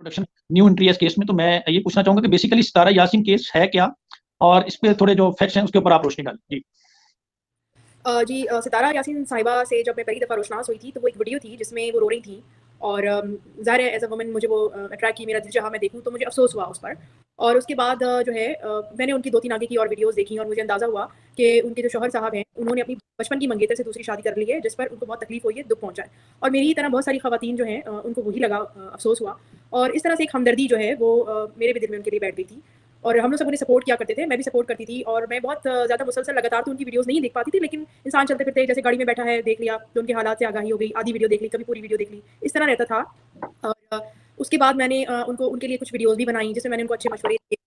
Production new entry है इस case में, तो मैं ये पूछना चाहूंगा कि बेसिकली सितारा यासीन केस है क्या, और इस पे थोड़े जो फैक्ट्स हैं उसके ऊपर आप रोशनी डालें जी। सितारा यासीन साहिबा से जब मैं पहली दफ़ा रोशनास हुई थी तो वो एक वीडियो थी जिसमें वो रो रही थी और ज़ाहिर है एज़ अ वुमन मुझे वो अट्रैक्ट की, मेरा दिल चाहा मैं देखूँ, तो मुझे अफ़सोस हुआ उस पर। और उसके बाद मैंने उनकी 2-3 आगे की और वीडियोज़ देखी और मुझे अंदाज़ा हुआ कि उनके जो शौहर साहब हैं, उन्होंने अपनी बचपन की मंगेतर से दूसरी शादी कर ली है, जिस पर उनको बहुत तकलीफ़ हुई है, दुःख पहुँचा है। और मेरी ही तरह बहुत सारी ख़वातीन जो हैं उनको वही लगा, अफ़सोस हुआ। और इस तरह से एक हमदर्दी जो है वो मेरे भी दिल में उनके लिए बैठ गई थी। और हम लोग सब उन्हें सपोर्ट किया करते थे, मैं भी सपोर्ट करती थी और मैं बहुत ज़्यादा मुसलसल लगातार तो उनकी वीडियोज़ नहीं देख पाती थी, लेकिन इंसान चलते-फिरते जैसे गाड़ी में बैठा है, देख लिया, तो उनके हालात से आगाही हो गई, आधी वीडियो देख ली, कभी पूरी वीडियो देख ली, इस तरह रहता था। और उसके बाद मैंने उनको उनके लिए कुछ वीडियोज़ भी बनाई, जिसमें मैंने उनको अच्छे मशवरे दिए।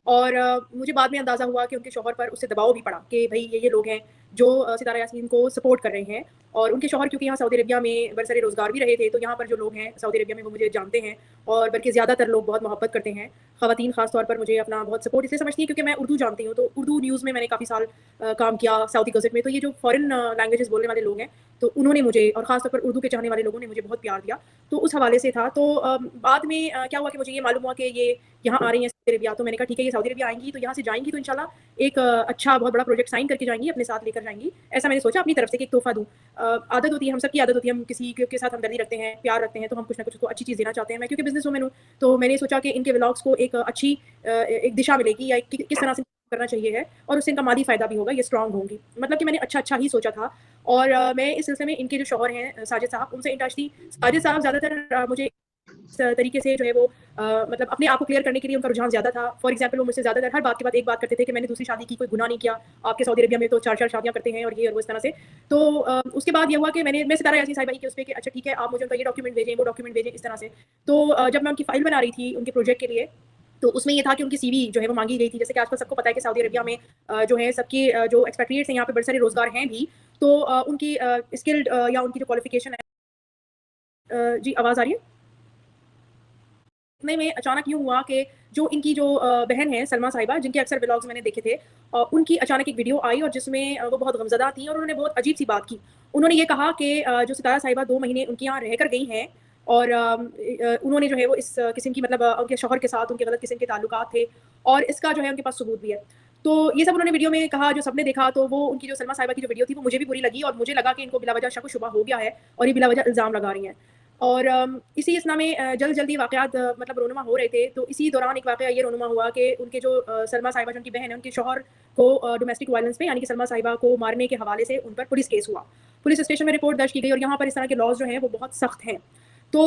और मुझे बाद में अंदाज़ा हुआ कि उनके शौहर पर उससे दबाव भी पड़ा कि भई ये लोग हैं जो सितारा यासीन को सपोर्ट कर रहे हैं। और उनके शौहर क्योंकि यहाँ सऊदी अरबिया में बरसरे रोज़गार भी रहे थे, तो यहाँ पर जो लोग हैं सऊदी अरबिया में वो मुझे जानते हैं और बल्कि ज़्यादातर लोग बहुत मोहब्बत करते हैं। ख़वातीन ख़ास तौर पर मुझे अपना बहुत सपोर्ट इसलिए समझती हैं क्योंकि मैं उर्दू जानती हूँ, तो उर्दू न्यूज़ में मैंने काफ़ी साल काम किया सऊदी गज़ट में, तो ये जो फ़ॉरेन लैंग्वेजेज़ बोलने वाले लोग हैं, तो उन्होंने मुझे और ख़ास तौर पर उर्दू के चाहने वाले लोगों ने मुझे बहुत प्यार दिया। तो उस हवाले से था। तो बाद में क्या हुआ कि मुझे ये मालूम हुआ कि ये यहाँ आ रही हैं सऊदी अरबिया, तो मैंने कहा ठीक है ये सऊदी अरबिया आएँगी, तो यहाँ से जाएँगी तो इंशाल्लाह एक अच्छा बहुत बड़ा प्रोजेक्ट साइन करके जाएँगी, अपने साथ लेकर जाएँगी। ऐसा मैंने सोचा अपनी तरफ से कि एक तोहफ़ा दूँ। आदत होती है, हम सबकी आदत होती है, हम किसी के साथ हमदर्दी रखते हैं, प्यार रखते हैं, तो हम कुछ ना कुछ उसको अच्छी चीज़ देना चाहते हैं। मैं क्योंकि बिज़नेस वुमन हूँ, तो मैंने सोचा कि इनके व्लॉग्स को एक अच्छी एक दिशा मिलेगी या किस तरह से करना चाहिए है और उससे इनका माली फ़ायदा भी होगा, ये स्ट्रॉन्ग होंगी। मतलब कि मैंने अच्छा-अच्छा ही सोचा था। और मैं इस सिलसिले में इनके जो शौहर हैं साजिद साहब, उनसे इन टच थी। साजिद साहब ज़्यादातर मुझे इस तरीके से जो है वो मतलब अपने आप को क्लियर करने के लिए उनका रुझान ज़्यादा था। फॉर एग्ज़ाम्पल वो मुझसे ज़्यादातर हर बात के बाद एक बात करते थे कि मैंने दूसरी शादी की, कोई गुनाह नहीं किया। आपके सऊदी अरबिया में तो 4-4 शादियाँ करते हैं और ये और वो इस तरह से। तो उसके बाद ये हुआ कि मैं सितारा यासीन साहिबा की उस पे कि अच्छा ठीक है, आप मुझे उनका ये डॉक्यूमेंट भेजें, वो डॉक्यूमेंट भेजें, इस तरह से। तो जब मैं उनकी फ़ाइल बना रही थी उनके प्रोजेक्ट के लिए, तो उसमें ये था कि उनकी सीवी जो है वो माँगी गई थी। जैसे कि आजकल सबको पता है कि सऊदी अरबिया में जो है सबके जो एक्सपेट्रिएट्स हैं यहाँ पे बड़े सारे रोज़गार हैं भी। तो उनकी स्किल्ड या उनकी जो क्वालिफ़िकेशन है जी आवाज़ आ रही है? इतने में अचानक यूँ हुआ कि जो इनकी जो बहन है सलमा साहिबा, जिनके अक्सर व्लॉग्स मैंने देखे थे, उनकी अचानक एक वीडियो आई और जिसमें वो बहुत गमज़दा थीं और उन्होंने बहुत अजीब-सी बात की। उन्होंने ये कहा कि जो सितारा साहिबा 2 महीने उनके यहाँ रहकर गई हैं और उन्होंने जो है वो इस किस्म की मतलब उनके शौहर के साथ उनके गलत किस्म के ताल्लुकात थे और इसका जो है उनके पास सबूत भी है। तो ये सब उन्होंने वीडियो में कहा, जो सबने देखा, तो वो उनकी जो सलमा साहिबा की जो वीडियो थी वो मुझे भी बुरी लगी और मुझे लगा कि इनको बिला वजह शक-ओ-शुबा हो गया है और ये बिला वजह इल्ज़ाम लगा रही हैं। और इसी असना में जल्दी-जल्दी वाक़यात मतलब रोनुमा हो रहे थे, तो इसी दौरान एक वाक़या ये रोनुमा हुआ कि उनके जो सलमा साहिबा जो उनकी बहन है, उनके शौहर को डोमेस्टिक वायलेंस पे यानी कि सलमा साहिबा को मारने के हवाले से उन पर पुलिस केस हुआ। पुलिस स्टेशन में रिपोर्ट दर्ज की गई और यहाँ पर इस तरह के लॉज़ जो हैं वो बहुत सख्त हैं। तो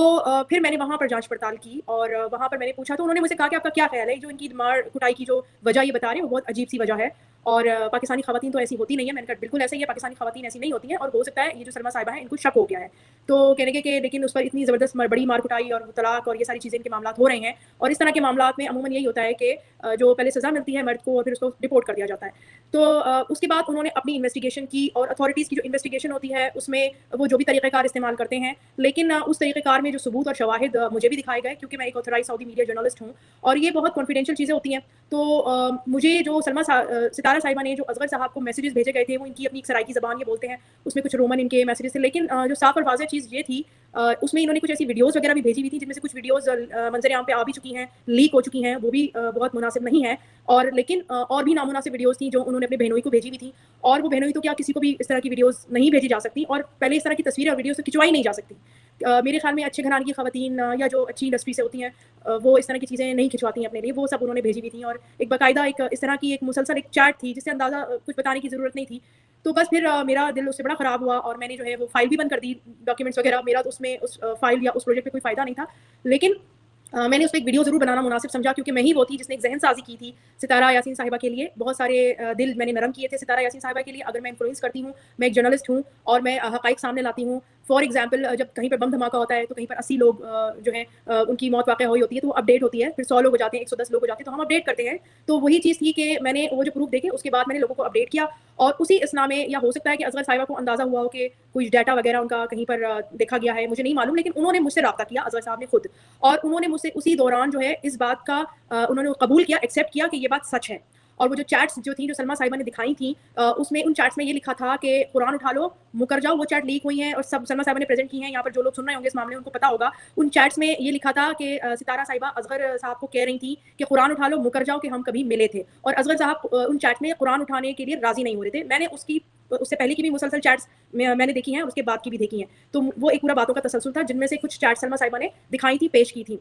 फिर मैंने वहाँ पर जाँच पड़ताल की और वहाँ पर मैंने पूछा, तो उन्होंने मुझसे कहा कि आपका क्या ख़्याल है, जो इनकी मार-कुटाई की जो वजह ये बता रहे हैं वो बहुत अजीब-सी वजह है और पाकिस्तानी ख़वातीन तो ऐसी होती नहीं है। मैंने कहा बिल्कुल ऐसा ही है, पाकिस्तानी ख़वातीन ऐसी नहीं होती हैं और हो सकता है ये जो सलमा साहिबा हैं इनको शक हो गया है। तो कहने लगे कि लेकिन उस पर इतनी ज़बरदस्त बड़ी मार-कुटाई और तलाक और ये सारी चीज़ें इनके मामलात हो रहे हैं और इस तरह के मामलात में अमूमन यही होता है कि जो पहले सज़ा मिलती है मर्द को और फिर उसको डिपोर्ट कर दिया जाता है। तो उसके बाद उन्होंने अपनी इन्वेस्टिगेशन की और अथॉरिटीज़ की जो इन्वेस्टिगेशन होती है उसमें वो जो भी तरीक़ेकार इस्तेमाल करते हैं, लेकिन उस तरीक़ेकार में जो सबूत और शवाहिद मुझे भी दिखाए गए क्योंकि मैं एक ऑथराइज़्ड सऊदी मीडिया जर्नलिस्ट हूँ और ये बहुत कॉन्फिडेंशियल चीज़ें होती हैं। तो मुझे जो सितारा साहिबा ने जो असगर साहब को मैसेजेस भेजे गए थे, वो इनकी अपनी एक सराइकी ज़बान ये बोलते हैं, उसमें कुछ रोमन इनके मैसेजेस थे, लेकिन जो साफ़ और वाज़ेह चीज़ ये थी उसमें इन्होंने कुछ ऐसी वीडियोज़ वगैरह भी भेजी हुई थी, जिनमें से कुछ वीडियोज़ मंज़र-ए-आम पे आ भी चुकी हैं, लीक हो चुकी हैं, वो भी बहुत मुनासिब नहीं है और लेकिन और भी नामुनासिब वीडियोज़ थी जो उन्होंने अपने बहनोई को भेजी हुई थी और वो बहनोई तो क्या किसी को भी इस तरह की वीडियोज़ नहीं भेजी जा सकती और पहले इस तरह की तस्वीरें और वीडियोज़ तो खिंचवाई नहीं जा सकती। मेरे ख़्याल में अच्छे घराने की ख़वातीन या जो अच्छी इंडस्ट्री से होती हैं वो इस तरह की चीज़ें नहीं खिंचवाती हैं अपने लिए, वो सब उन्होंने भेजी हुई थी और एक बाकायदा एक इस तरह की एक मुसलसल एक चैट थी जिससे अंदाज़ा कुछ बताने की ज़रूरत नहीं थी। तो बस फिर मेरा दिल उससे बड़ा ख़राब हुआ और मैंने जो है वो फ़ाइल भी बंद कर दी, डॉक्यूमेंट्स वगैरह मेरा तो उसमें उस फ़ाइल या उस प्रोजेक्ट पे कोई फ़ायदा नहीं था। लेकिन मैंने उसपे एक वीडियो ज़रूर बनाना मुनासिब समझा क्योंकि मैं ही वो थी जिसने एक ज़हन-साज़ी की थी सितारा यासीन साहिबा के लिए। बहुत सारे दिल मैंने नरम किए थे सितारा यासीन साहिबा के लिए। अगर मैं इन्फ्लुएंस करती हूँ, मैं एक जर्नलिस्ट हूँ और मैं हक़ाइक़ सामने लाती हूँ। फॉर एग्ज़ाम्पल जब कहीं पे बम धमाका होता है तो कहीं पर 80 लोग जो हैं उनकी मौत वाक़या हुई होती है तो वो अपडेट होती है। फिर 100 लोग हो जाते हैं, 110 लोग हो जाते हैं, तो हम अपडेट करते हैं। तो वही चीज़ थी कि मैंने वो जो प्रूफ़ देखे उसके बाद मैंने लोगों को अपडेट किया और उसी असना में या हो सकता है कि असगर साहिबा को अंदाज़ा हुआ हो कि कुछ डाटा वगैरह उनका कहीं पर देखा गया है, मुझे नहीं मालूम, लेकिन उन्होंने मुझसे राब्ता किया असगर साहब ने खुद और उन्होंने मुझसे उसी दौरान जो है इस बात का उन्होंने कबूल किया, एक्सेप्ट किया कि ये बात सच है। और वो जो चैट्स जो थी, जो सलमा साहिबा ने दिखाई थी, उसमें उन चैट्स में ये लिखा था कि कुरान उठा लो, मुकर जाओ। वो चैट लीक हुई हैं और सब सलमा साहिबा ने प्रेज़ेंट की हैं। यहाँ पर जो लोग सुन रहे होंगे इस मामले में उनको पता होगा। उन चैट्स में ये लिखा था कि सितारा साहिबा असगर साहब को कह रही थी कि कुरान उठा लो, मुकर जाओ कि हम कभी मिले थे। और असगर साहब उन चैट में कुरान उठाने के लिए राज़ी नहीं हो रहे थे। मैंने उससे पहले की भी मुसलसल चैट्स मैंने देखी हैं और उसके बाद की भी देखी हैं। तो वो एक पूरा बातों का तसलसल था, जिनमें से कुछ चैट्स सलमा साहिबा ने दिखाई थी, पेश की थी।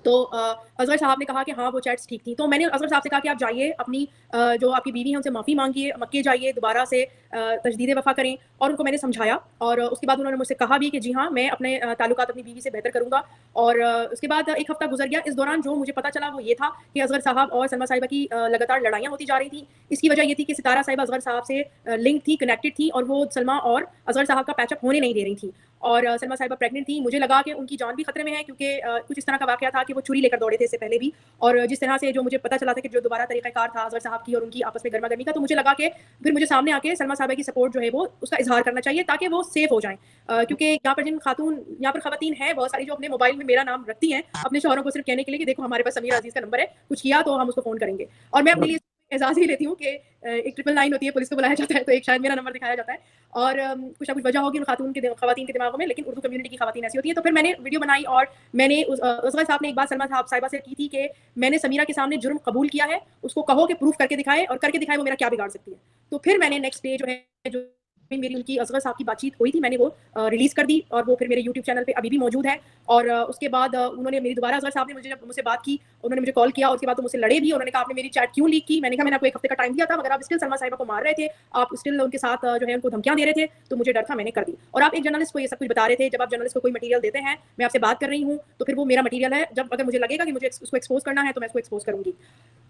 तो असगर साहब ने कहा कि हाँ, वो चैट्स ठीक थी। तो मैंने असगर साहब से कहा कि आप जाइए, अपनी जो आपकी बीवी है उनसे माफ़ी मांगिए, मक्के जाइए, दोबारा से तजदीद वफ़ा करें। और उनको मैंने समझाया और उसके बाद उन्होंने मुझसे कहा भी कि जी हाँ, मैं अपने ताल्लुकात अपनी बीवी से बेहतर करूँगा। और उसके बाद 1 हफ़्ता गुजर गया। इस दौरान जो मुझे पता चला वो ये था कि असगर साहब और सलमा साहिबा की लगातार लड़ाइयाँ होती जा रही थी। इसकी वजह ये थी कि सितारा साहिबा असगर साहब से लिंक थी, कनेक्टेड थी, और वो सलमा और असगर साहब का पैचअप होने नहीं दे रही थी। और सलमा साहिबा प्रेग्नेंट थी। मुझे लगा कि उनकी जान भी खतरे में है, क्योंकि कुछ इस तरह का वाक़या था कि वो छुरी लेकर दौड़े थे इससे पहले भी। और जिस तरह से जो मुझे पता चला था कि जो दोबारा तरीक़ाकार था असगर साहब की और उनकी आपस में गरमा-गर्मी का, तो मुझे लगा कि फिर मुझे सामने आके सलमा साहिबा की सपोर्ट जो है वो उसका इज़हार करना चाहिए, ताकि वो सेफ़ हो जाएँ। क्योंकि यहाँ पर ख़वातीन हैं बहुत सारी जो अपने मोबाइल में मेरा नाम रखती हैं, अपने शौहरों को सिर्फ़ कहने के लिए कि देखो हमारे पास समीर अज़ीज़ का नंबर है, कुछ किया तो हम उसको फ़ोन करेंगे। और मैं अपने लिए एहसास ही लेती हूँ कि एक 999 होती है, पुलिस को बुलाया जाता है, तो एक शायद मेरा नंबर दिखाया जाता है। और कुछ ना कुछ वजह होगी उन ख़वातीन के दिमागों में, लेकिन उर्दू कम्युनिटी की ख़वातीन ऐसी होती हैं। तो फिर मैंने वीडियो बनाई और मैंने असगर साहब ने एक बात सलमा साहिबा से की थी कि मैंने समीरा के सामने जुर्म कबूल किया है, उसको कहो कि प्रूफ करके दिखाए, और करके दिखाए वो मेरा क्या बिगाड़ सकती है। तो फिर मैंने नेक्स्ट डे जो है, जो मेरी उनकी असगर साहब की बातचीत हुई थी, मैंने वो रिलीज़ कर दी, और वो फिर मेरे यूट्यूब चैनल पे अभी भी मौजूद है। और उसके बाद उन्होंने मेरी दोबारा असगर साहब ने जब मुझसे बात की, उन्होंने मुझे कॉल किया, और उसके बाद तो मुझसे लड़े भी। उन्होंने कहा आपने मेरी चैट क्यों लीक की? मैंने कहा मैंने आपको 1 हफ्ते का टाइम दिया था, मगर आप स्टिल सलमा साहिबा को मार रहे थे, आप स्टिल उनके साथ जो है उनको धमकियाँ दे रहे थे, तो मुझे डर था, मैंने कर दी। और आप एक जर्नलिस्ट को ये सब कुछ बता रहे थे। जब आप जर्नलिस्ट को कोई मटीरियल देते हैं, मैं आपसे बात कर रही हूँ, तो फिर वो मेरा मटीरियल है। जब अगर मुझे लगेगा कि मुझे उसको एक्सपोज़ करना है, तो मैं उसको एक्सपोज़ करूँगी।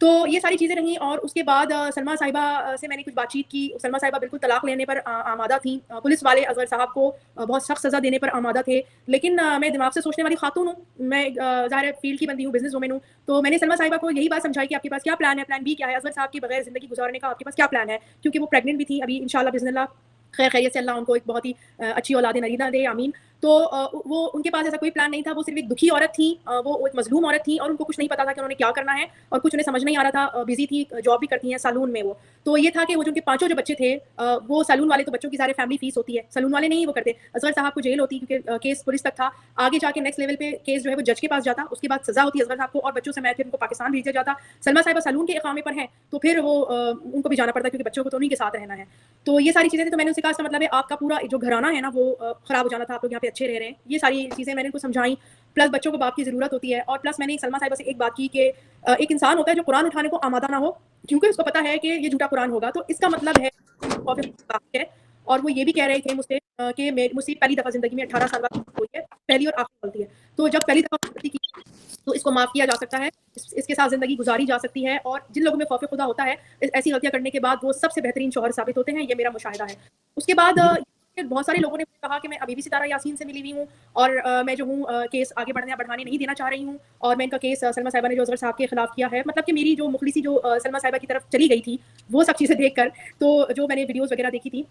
तो ये सारी चीज़ें रहीं। और उसके बाद सलमा साहिबा से मैंने कुछ बातचीत की। सलमा साहिबा बिल्कुल तलाक लेने पर आमादा थीं। पुलिस वाले असगर साहब को बहुत सख्त सज़ा देने पर आमादा थे। लेकिन मैं दिमाग से सोचने वाली खातून हूँ। मैं ज़ाहिर है फ़ील्ड की बंदी हूँ, बिज़नेस वुमन हूँ। तो मैंने सलमा साहिबा को यही बात समझाई कि आपके पास क्या प्लान है? प्लान बी क्या है? असगर साहब के बगैर ज़िंदगी गुज़ारने का आपके पास क्या प्लान है? क्योंकि वो प्रेग्नेंट भी थी अभी, इंशाअल्लाह बिज़निल्लाह खैर खैरियत से अल्लाह उनको एक बहुत ही अच्छी औलाद नरीना दे, आमीन। तो वो उनके पास ऐसा कोई प्लान नहीं था। वो सिर्फ़ एक दुखी औरत थी, वो एक मज़लूम औरत थी, और उनको कुछ नहीं पता था कि उन्होंने क्या करना है, और कुछ उन्हें समझ नहीं आ रहा था। बिज़ी थी, जॉब भी करती हैं सैलून में वो। तो ये था कि वो जो उनके पाँचों जो बच्चे थे, वो सैलून वाले तो बच्चों की ज़ाहिर फैमिली फ़ीस होती है, सैलून वाले नहीं वो करते। असगर साहब को जेल होती, क्योंकि केस पुलिस तक था। आगे जाके नेक्स्ट लेवल पे केस जो है वो जज के पास जाता, उसके बाद सज़ा होती असगर साहब को, और बच्चों समेत फिर उनको पाकिस्तान भेजा जाता। सलमा साहिबा सैलून के इकामे पर हैं, तो फिर वो उनको भी जाना पड़ता, क्योंकि बच्चों को तो उन्हीं के साथ रहना है। तो ये सारी चीज़ें थी। तो मैंने उनसे कहा इसका मतलब है आपका पूरा जो घराना है ना वो ख़राब हो जाना था, आप लोग यहाँ पे अच्छे रह रहे हैं। ये सारी चीज़ें मैंने उनको समझाई। प्लस बच्चों को बाप की ज़रूरत होती है। और प्लस मैंने सलमा साहिबा से एक बात की कि एक इंसान होता है जो कुरान उठाने को आमादा ना हो, क्योंकि उसको पता है कि ये झूठा कुरान होगा, तो इसका मतलब है है। और वो ये भी कह रहे थे मुझसे कि मुझसे पहली दफ़ा ज़िंदगी में 18 साल बाद हुई है, पहली और आखिरी गलती है। तो जब पहली दफ़ा गलती की, तो इसको माफ़ किया जा सकता है, इसके साथ ज़िंदगी गुज़ारी जा सकती है। और जिन लोगों में खौफ़ खुदा होता है, ऐसी गलतियाँ करने के बाद वो सबसे बेहतरीन शौहर साबित होते हैं, ये मेरा मुशाहिदा है। उसके बाद बहुत सारे लोगों ने मुझे कहा कि मैं अभी भी सितारा यासीन से मिली हुई हूँ, और मैं जो हूँ केस आगे बढ़ाने नहीं देना चाह रही हूँ, और मैं इनका केस सलमा साहिबा ने जो असगर साहब के खिलाफ किया है, मतलब कि मेरी जो मुखलिसी जो सलमा साहिबा की तरफ चली गई थी, वो सब चीज़ें देखकर, तो जो मैंने वीडियोज़ वगैरह देखी थी,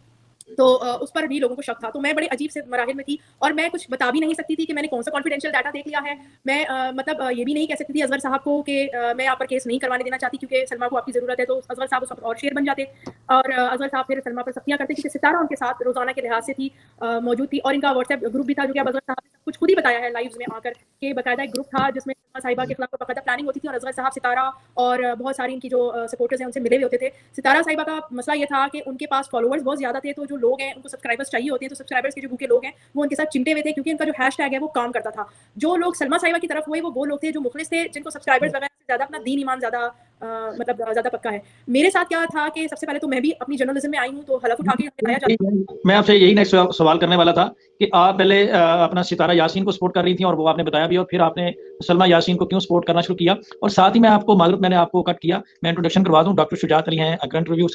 तो उस पर भी लोगों को शक था। तो मैं बड़े अजीब से मराहिल में थी, और मैं कुछ बता भी नहीं सकती थी कि मैंने कौन-सा कॉन्फिडेंशियल डाटा देख लिया है। मैं मतलब ये भी नहीं कह सकती थी असगर साहब को कि मैं यहाँ पर केस नहीं करवाने देना चाहती, क्योंकि सलमा को आपकी ज़रूरत है, तो असगर साहब उस वक़्त और शेर बन जाते, और असगर साहब फिर सलमा पर सख्तियाँ करते, क्योंकि सितारा उनके साथ रोज़ाना के लिहाज से थी, मौजूद थी। और इनका व्हाट्सएप ग्रुप भी था, जो कि अब असगर साहब ने सब कुछ खुद ही बताया है लाइव्स में आकर, कि बाकायदा एक ग्रुप था जिसमें सलमा साहिबा के खिलाफ बाकायदा प्लानिंग होती थी, और असगर साहब, सितारा और बहुत सारी इनकी जो सपोर्टर्स हैं उनसे मिले हुए होते थे। सितारा साहिबा का मसला ये था कि उनके पास फॉलोअर्स बहुत ज़्यादा थे, तो जो लोग हैं उनको सब्सक्राइबर्स चाहिए होते हैं, तो सब्सक्राइबर्स के जो भूखे लोग हैं वो उनके साथ चिमटे हुए थे, क्योंकि उनका जो हैशटैग है वो काम करता था। जो लोग सलमा साहिबा की तरफ हुए वो लोग थे जो मुखलिस थे, जिनको सब्सक्राइबर्स वगैरह से ज़्यादा अपना दीन ईमान ज़्यादा मतलब ज़्यादा पक्का है। मेरे साथ क्या था कि सबसे पहले तो मैं भी अपनी जर्नलिज्म में आई हूँ, तो हलफ उठा के बताया जाता। मैं आपसे यही नेक्स्ट सवाल करने वाला था कि आप पहले अपना सितारा यासीन को सपोर्ट कर रही थी, और वो आपने बताया भी, और फिर आपने सलमा यासीन को क्यों सपोर्ट करना शुरू किया। और साथ ही मैं आपको मालूम, मैंने आपको कट किया, मैं इंट्रोडक्शन करवा दूं, डॉक्टर शुजात अली हैं, करंट रिव्यू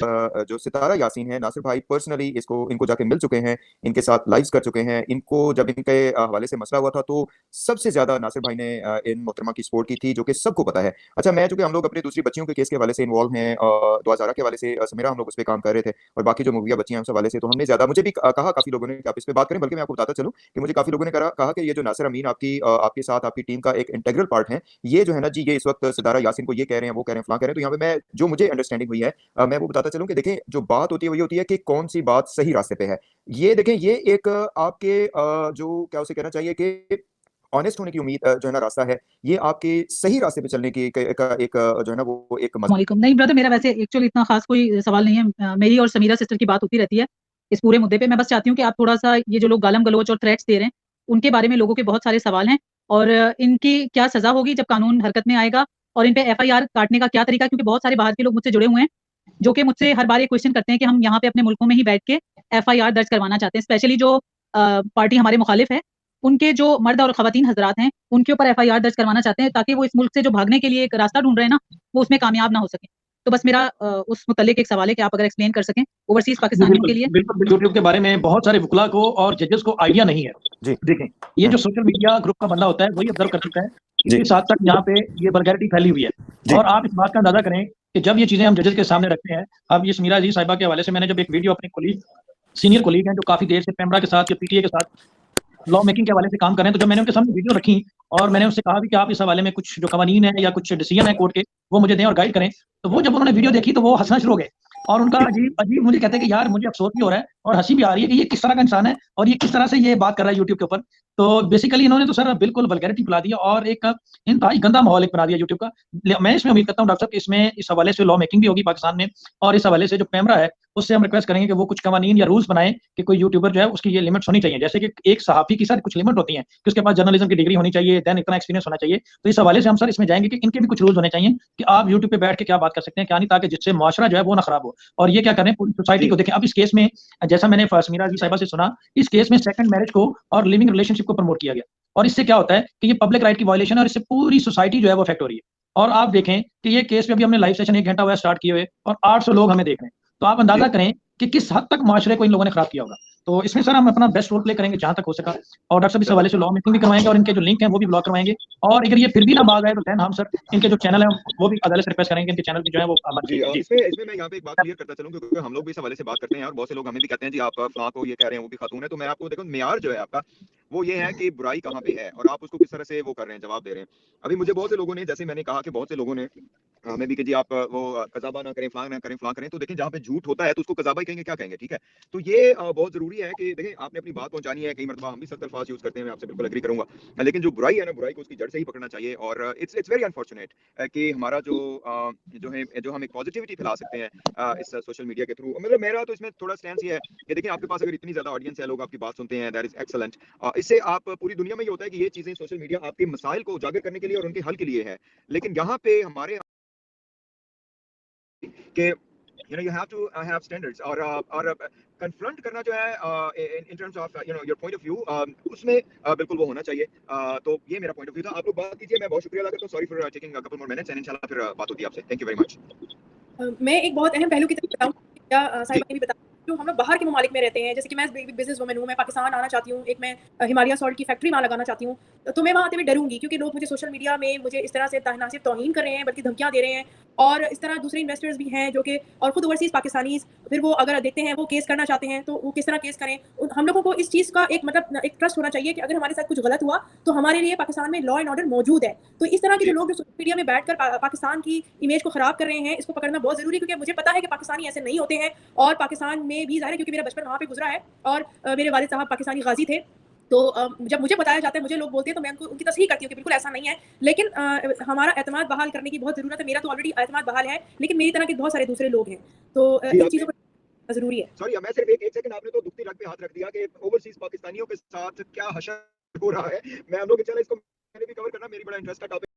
जो सितारा यासीन है, नासिर भाई पर्सनली इनको जाके मिल चुके हैं, इनके साथ लाइव्स कर चुके हैं। इनको जब इनके हवाले से मसला हुआ था, तो सबसे ज्यादा नासिर भाई ने इन मोहतरमा की सपोर्ट की थी, जो कि सबको पता है। अच्छा, मैं चूंकि हम लोग अपनी दूसरी बच्ची बच्चियों के केस के हवाले से इन्वॉल्व हैं, दुआ ज़ारा के हवाले से समीरा हम लोग उस पे काम कर रहे थे और बाकी जो मूवियाँ बची हैं उस हवाले से तो हमने ज़्यादा मुझे भी कहा काफ़ी लोगों ने कि आप इस पे बात करें, बल्कि मैं आपको बताता चलूँ कि मुझे काफ़ी लोगों ने कहा कि ये जो नासिर अमीन आपके साथ आपकी टीम का एक इंटीग्रल पार्ट है, ये जो है ना जी, ये इस वक़्त सितारा यासीन को ये कह रहे हैं, वो कह रहे हैं, फलाँ कह रहे हैं। तो यहाँ पे मैं जो मुझे अंडरस्टैंडिंग हुई है मैं वो बताता चलूँ कि देखें जो बात होती है वही होती है कि कौन-सी बात सही रास्ते पे है। ये देखें ये एक आपके जो क्या उसे कहना चाहिए कि ऑनेस्ट होने की उम्मीद जो है ना रास्ता है, ये आपके सही रास्ते पे चलने की का एक जो है ना वो एक वालेकुम। नहीं ब्रदर, मेरा वैसे एक्चुअली इतना खास कोई सवाल नहीं है। मेरी और समीरा सिस्टर की बात होती रहती है इस पूरे मुद्दे पे। मैं बस चाहती हूँ कि आप थोड़ा-सा ये जो लोग गालम गलौच और थ्रेट्स दे रहे हैं, उनके बारे में लोगों के बहुत सारे सवाल हैं और इनकी क्या सज़ा होगी जब कानून हरकत में आएगा और इन पे एफआईआर काटने का क्या तरीका है? क्योंकि बहुत सारे बाहर के लोग मुझसे जुड़े हुए हैं, जो कि मुझसे हर बार ये क्वेश्चन करते हैं कि हम यहाँ पे अपने मुल्कों में ही बैठ के एफआईआर दर्ज करवाना चाहते हैं। स्पेशली जो पार्टी हमारे मुखालिफ है, उनके जो मर्द और ख़वातीन हज़रात हैं, उनके ऊपर एफआईआर दर्ज करवाना चाहते हैं ताकि वो इस मुल्क से जो भागने के लिए एक रास्ता ढूँढ रहे हैं ना, वो उसमें कामयाब ना हो सकें। तो बस मेरा उस मुतल्लिक एक सवाल है कि आप अगर एक्सप्लेन कर सकें ओवरसीज़ पाकिस्तानियों के लिए। बिल्कुल, यूट्यूब के बारे में बहुत सारे वुकला को और जजेस को आइडिया नहीं है। जी। देखें, ये जो सोशल मीडिया ग्रुप का बंदा होता है वही ऑब्जर्व कर सकता है कि किस हद तक यहाँ पे ये वल्गैरिटी फैली हुई है। और आप इस बात का अंदाजा करें कि जब ये चीजें हम जजेस के सामने रखते हैं, अब ये समीरा जी साहिबा के हवाले से मैंने जब एक वीडियो अपने कोलीग सीनियर कोलीग हैं जो काफी देर से पेमरा के साथ या पीटीए के साथ लॉ मेकिंग के हवाले से काम कर रहे हैं, तो जब मैंने उनके सामने वीडियो रखी और मैंने उनसे कहा भी कि आप इस हवाले में कुछ जो कवानीन है या कुछ डिसीजन है कोर्ट के वो मुझे दें और गाइड करें, तो वो जब उन्होंने वीडियो देखी तो वो हंसना शुरू हो गए और उनका अजीब अजीब मुझे कहते हैं कि यार मुझे अफसोस भी हो रहा है और हंसी भी आ रही है कि ये किस तरह का इंसान है और ये किस तरह से ये बात कर रहा है यूट्यूब के ऊपर। तो बेसिकली इन्होंने तो सर बिल्कुल वल्गैरिटी फैला दिया और एक इंतहाई गंदा माहौल एक बना दिया यूट्यूब का। मैं इसमें उम्मीद करता हूँ डॉक्टर साहब कि इसमें इस हवाले से लॉ मेकिंग भी होगी पाकिस्तान में और इस हवाले से जो पैमरा है उससे हम रिक्वेस्ट करेंगे कि वो कुछ कवानीन या रूल्स बनाए कि कोई यूट्यूबर जो है उसकी ये लिमिट्स होनी चाहिए, जैसे कि एक सहाफी की सर कुछ लिमिट होती है कि उसके पास जर्नलिज्म की डिग्री होनी चाहिए, देन इतना एक्सपीरियंस होना चाहिए। तो इस हवाले से हम सर इसमें जाएंगे कि इनके भी कुछ रूल्स होने चाहिए कि आप यूट्यूब पे बैठ के क्या बात कर सकते हैं क्या नहीं, ताकि जिससे माशरा जो है वो ना खराब हो। और ये क्या करें पूरी सोसाइटी को देखें। अब इस केस में जैसा मैंने समीरा जी साहिबा से सुना, इस केस में सेकंड मैरिज को और लिविंग रिलेशनशिप को प्रमोट किया गया और इससे क्या होता है कि ये पब्लिक राइट की वायलेशन है और इससे पूरी सोसाइटी जो है वो अफेक्ट हो रही है। और आप देखें कि ये केस पे अभी हमने लाइव सेशन 1 घंटा हुआ स्टार्ट किए हुए और 800 लोग हमें देख रहे हैं, तो आप अंदाजा करें कि किस हद तक माशरे को इन लोगों ने खराब किया होगा। तो इसमें सर हम अपना बेस्ट रोल प्ले करेंगे जहां तक हो सका और डॉक्टर साहब इस हवाले से लॉ मेकिंग भी करवाएंगे और इनके जो लिंक हैं वो भी ब्लॉक करवाएंगे और अगर ये फिर भी ना भाग आए तो देन हम सर इनके जो चैनल है वो भी अदालत से रिक्वेस्ट करेंगे इनके चैनल की जो है वो बंद जी, कीजिए। इसमें मैं यहाँ पे एक बात क्लियर करता चलूँ क्योंकि हम लोग भी इस हवाले से बात करते हैं और बहुत से लोग हमें भी कहते हैं जी आप फलां को ये कह रहे हैं वो भी खातून है। तो मैं आपको देखो मेयार जो है आपका वो ये है कि बुराई कहाँ पे है और आप उसको किस तरह से वो कर रहे हैं, जवाब दे रहे हैं। अभी मुझे बहुत से लोगों ने, जैसे मैंने कहा कि बहुत से लोगों ने हमें भी कि जी आप वो कज़ाबा ना करें, फलां ना करें, फलां करें। तो देखें जहाँ पे झूठ होता है तो उसको कज़ाबा ही कहेंगे, क्या कहेंगे, ठीक है। तो ये बहुत ज़रूरी है कि देखें आपने अपनी बात पहुंचानी है। कई मरतबा हम भी सख्त अल्फाज यूज़ करते हैं, मैं आपसे बिल्कुल एग्री करूंगा, लेकिन जो बुराई है ना बुराई को उसकी जड़ से ही पकड़ना चाहिए। और इट्स वेरी अनफॉर्चुनेट कि हमारा जो हम एक पॉजिटिविटी फैला सकते हैं इस सोशल मीडिया के थ्रू। मतलब मेरा तो इसमें थोड़ा स्टैंड ये है कि देखिए आपके पास अगर इतनी ज्यादा ऑडियंस है, लोग आपकी बात सुनते हैं, दैट इज एक्सीलेंट। इससे आप पूरी दुनिया में ये होता है कि ये चीजें सोशल मीडिया आपके मसाइल को उजागर करने के लिए और उनके हल के लिए है। लेकिन यहाँ पे हमारे कि you have to have standards और कन्फ्रंट करना जो है in terms of your point of view, उसमें बिल्कुल वो होना चाहिए। तो ये मेरा पॉइंट ऑफ व्यू था। आप लोग बात कीजिए, मैं बहुत शुक्रिया अदा करता हूं। Sorry for taking a couple more minutes and इंशाल्लाह फिर बात होती है आपसे। Thank you very much. मैं एक बहुत अहम पहलू की तरफ बताऊँ, या साहिबा ने भी बताया, जो हम लोग बाहर के ममालिक में रहते हैं, जैसे कि मैं बिजनेस वुमन हूँ, मैं पाकिस्तान आना चाहती हूँ, एक मैं हिमालय सॉल्ट की फैक्ट्री वहाँ लगाना चाहती हूँ, तो मैं वहाँ आते हुए डरूंगी क्योंकि लोग मुझे सोशल मीडिया में मुझे इस तरह से ना सिर्फ तौहीन कर रहे हैं बल्कि धमकियाँ दे रहे हैं। और इस तरह दूसरे इन्वेस्टर्स भी हैं जो कि और खुद ओवरसीज पाकिस्तानीज फिर वो अगर देखते हैं वो केस करना चाहते हैं तो वो किस तरह केस करें। हम लोगों को इस चीज़ का एक मतलब एक ट्रस्ट होना चाहिए कि अगर हमारे साथ कुछ गलत हुआ तो हमारे लिए पाकिस्तान में लॉ एंड ऑर्डर मौजूद है। तो इस तरह के जो लोग जो सोशल मीडिया में बैठकर पाकिस्तान की इमेज को खराब कर रहे हैं, इसको पकड़ना बहुत जरूरी है क्योंकि मुझे पता है कि पाकिस्तानी ऐसे नहीं होते हैं और पाकिस्तान में भी ज़ाहिर है क्योंकि मेरा बचपन वहाँ पे गुजरा है और मेरे वालिद साहब पाकिस्तानी गाजी थे। तो जब मुझे बताया जाता है, मुझे लोग बोलते हैं तो मैं उनकी तस्हीह करती हूँ कि बिल्कुल ऐसा नहीं है। लेकिन हमारा एतमाद बहाल करने की बहुत ज़रूरत है। मेरा तो ऑलरेडी एतमाद बहाल है, लेकिन मेरी तरह के बहुत सारे दूसरे लोग हैं, तो इन चीज़ों को ज़रूरी है। सॉरी मैं सिर्फ एक सेकंड, आपने तो दुखती रग पे हाथ रख दिया कि ओवरसीज पाकिस्तानियों के साथ क्या हशर हो रहा है। मैं हम लोग इंशाल्लाह इसको मैंने भी कवर करना, मेरी बड़ा इंटरेस्ट का टॉपिक